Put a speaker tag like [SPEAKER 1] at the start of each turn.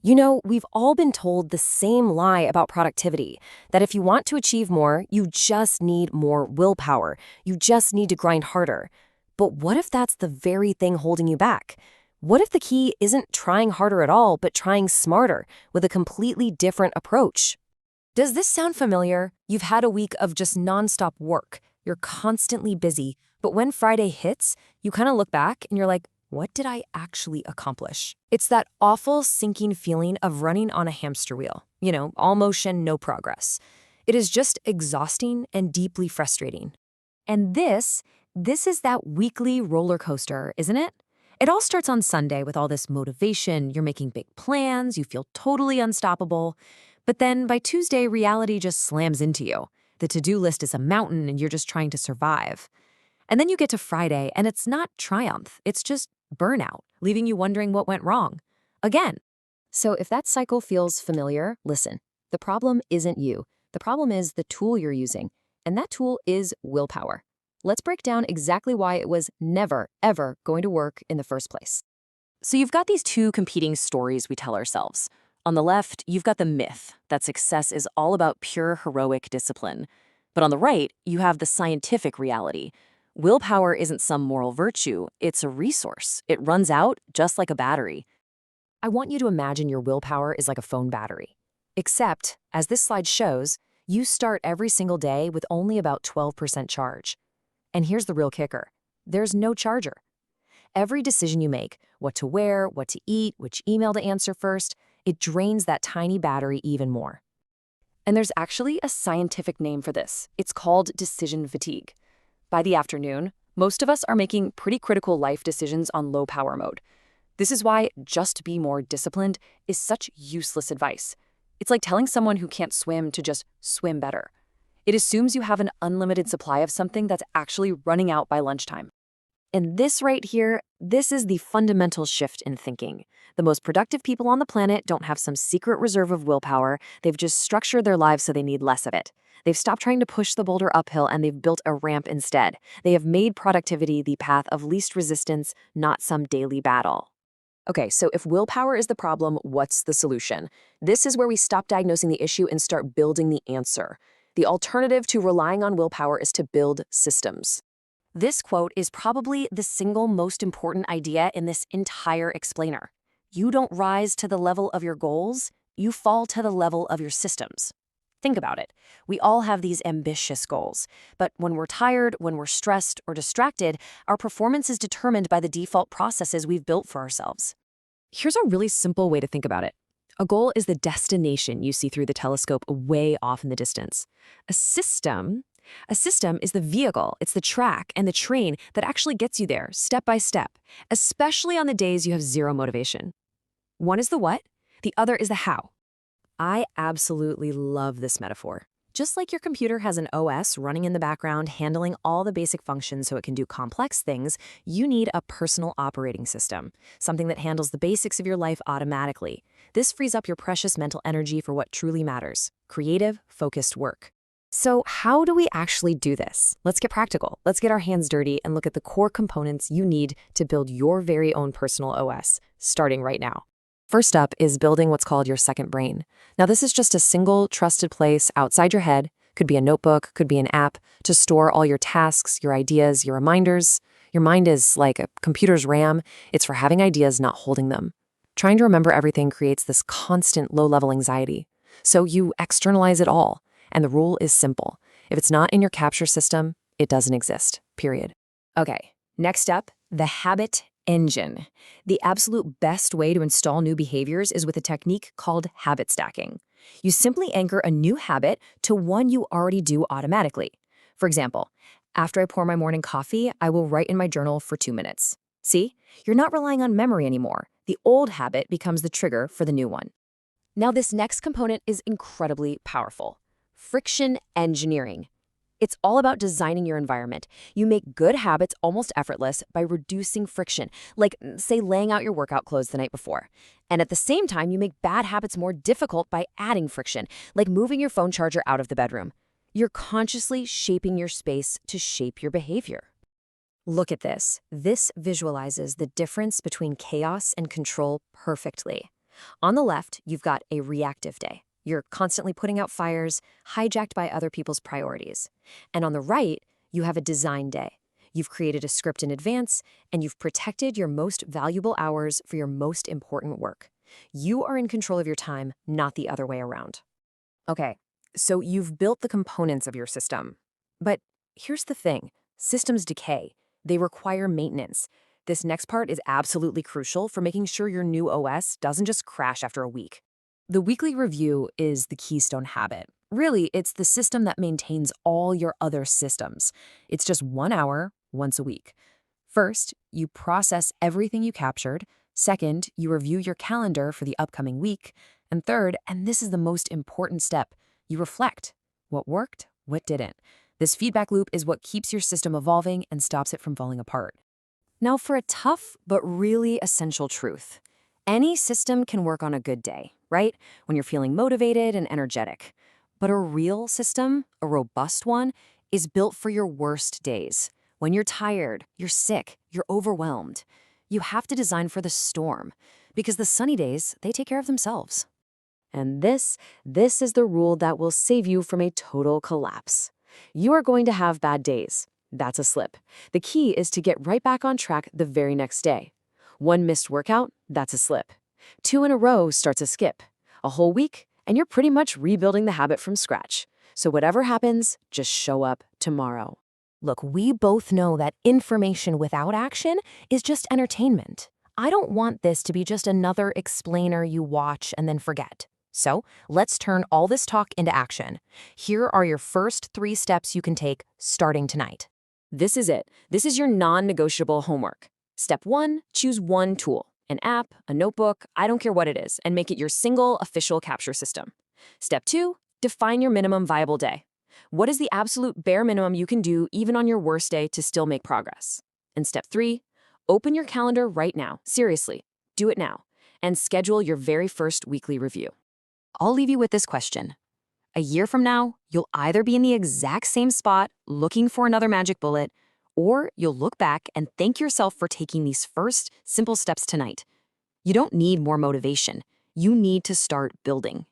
[SPEAKER 1] You know, we've all been told the same lie about productivity, that if you want to achieve more, you just need more willpower. You just need to grind harder. But what if that's the very thing holding you back? What if the key isn't trying harder at all, but trying smarter with a completely different approach? Does this sound familiar? You've had a week of just nonstop work. You're constantly busy. But when Friday hits, you kind of look back and you're like, what did I actually accomplish? It's that awful sinking feeling of running on a hamster wheel. You know, all motion, no progress. It is just exhausting and deeply frustrating. And this is that weekly roller coaster, isn't it? It all starts on Sunday with all this motivation. You're making big plans. You feel totally unstoppable. But then by Tuesday, reality just slams into you. The to-do list is a mountain and you're just trying to survive. And then you get to Friday and it's not triumph. It's just burnout, leaving you wondering what went wrong. Again. So if that cycle feels familiar, listen. The problem isn't you. The problem is the tool you're using. And that tool is willpower. Let's break down exactly why it was never, ever going to work in the first place. So you've got these two competing stories we tell ourselves. On the left, you've got the myth that success is all about pure heroic discipline. But on the right, you have the scientific reality. Willpower isn't some moral virtue, it's a resource. It runs out just like a battery. I want you to imagine your willpower is like a phone battery. Except, as this slide shows, you start every single day with only about 12% charge. And here's the real kicker. There's no charger. Every decision you make, what to wear, what to eat, which email to answer first, it drains that tiny battery even more. And there's actually a scientific name for this. It's called decision fatigue. By the afternoon, most of us are making pretty critical life decisions on low power mode. This is why just be more disciplined is such useless advice. It's like telling someone who can't swim to just swim better. It assumes you have an unlimited supply of something that's actually running out by lunchtime. And this right here, this is the fundamental shift in thinking. The most productive people on the planet don't have some secret reserve of willpower. They've just structured their lives so they need less of it. They've stopped trying to push the boulder uphill and they've built a ramp instead. They have made productivity the path of least resistance, not some daily battle. Okay, so if willpower is the problem, what's the solution? This is where we stop diagnosing the issue and start building the answer. The alternative to relying on willpower is to build systems. This quote is probably the single most important idea in this entire explainer. You don't rise to the level of your goals, you fall to the level of your systems. Think about it. We all have these ambitious goals, but when we're tired, when we're stressed or distracted, our performance is determined by the default processes we've built for ourselves. Here's a really simple way to think about it. A goal is the destination you see through the telescope way off in the distance. A system is the vehicle, it's the track and the train that actually gets you there step by step, especially on the days you have zero motivation. One is the what, the other is the how. I absolutely love this metaphor. Just like your computer has an OS running in the background handling all the basic functions so it can do complex things, you need a personal operating system, something that handles the basics of your life automatically. This frees up your precious mental energy for what truly matters, creative, focused work. So how do we actually do this? Let's get practical. Let's get our hands dirty and look at the core components you need to build your very own personal OS, starting right now. First up is building what's called your second brain. Now, this is just a single trusted place outside your head, could be a notebook, could be an app, to store all your tasks, your ideas, your reminders. Your mind is like a computer's RAM. It's for having ideas, not holding them. Trying to remember everything creates this constant low-level anxiety. So you externalize it all. And the rule is simple. If it's not in your capture system, it doesn't exist, period. Okay, next up, the habit engine. The absolute best way to install new behaviors is with a technique called habit stacking. You simply anchor a new habit to one you already do automatically. For example, after I pour my morning coffee, I will write in my journal for 2 minutes. See, you're not relying on memory anymore. The old habit becomes the trigger for the new one. Now, this next component is incredibly powerful. Friction engineering. It's all about designing your environment. You make good habits almost effortless by reducing friction, like, say, laying out your workout clothes the night before. And at the same time, you make bad habits more difficult by adding friction, like moving your phone charger out of the bedroom. You're consciously shaping your space to shape your behavior. Look at this. This visualizes the difference between chaos and control perfectly. On the left, you've got a reactive day. You're constantly putting out fires, hijacked by other people's priorities. And on the right, you have a design day. You've created a script in advance, and you've protected your most valuable hours for your most important work. You are in control of your time, not the other way around. Okay, so you've built the components of your system. But here's the thing, systems decay. They require maintenance. This next part is absolutely crucial for making sure your new OS doesn't just crash after a week. The weekly review is the keystone habit. Really, it's the system that maintains all your other systems. It's just 1 hour, once a week. First, you process everything you captured. Second, you review your calendar for the upcoming week. And third, and this is the most important step, you reflect. What worked, what didn't. This feedback loop is what keeps your system evolving and stops it from falling apart. Now for a tough but really essential truth. Any system can work on a good day, right? When you're feeling motivated and energetic. But a real system, a robust one, is built for your worst days. When you're tired, you're sick, you're overwhelmed. You have to design for the storm, because the sunny days, they take care of themselves. And this is the rule that will save you from a total collapse. You are going to have bad days. That's a slip. The key is to get right back on track the very next day. One missed workout, that's a slip. 2 in a row starts a skip. A whole week, and you're pretty much rebuilding the habit from scratch. So whatever happens, just show up tomorrow. Look, we both know that information without action is just entertainment. I don't want this to be just another explainer you watch and then forget. So let's turn all this talk into action. Here are your first 3 steps you can take starting tonight. This is it. This is your non-negotiable homework. Step 1, choose one tool, an app, a notebook, I don't care what it is, and make it your single official capture system. Step 2, define your minimum viable day. What is the absolute bare minimum you can do even on your worst day to still make progress? And step 3, open your calendar right now. Seriously, do it now. And schedule your very first weekly review. I'll leave you with this question. A year from now, you'll either be in the exact same spot looking for another magic bullet, or you'll look back and thank yourself for taking these first simple steps tonight. You don't need more motivation. You need to start building.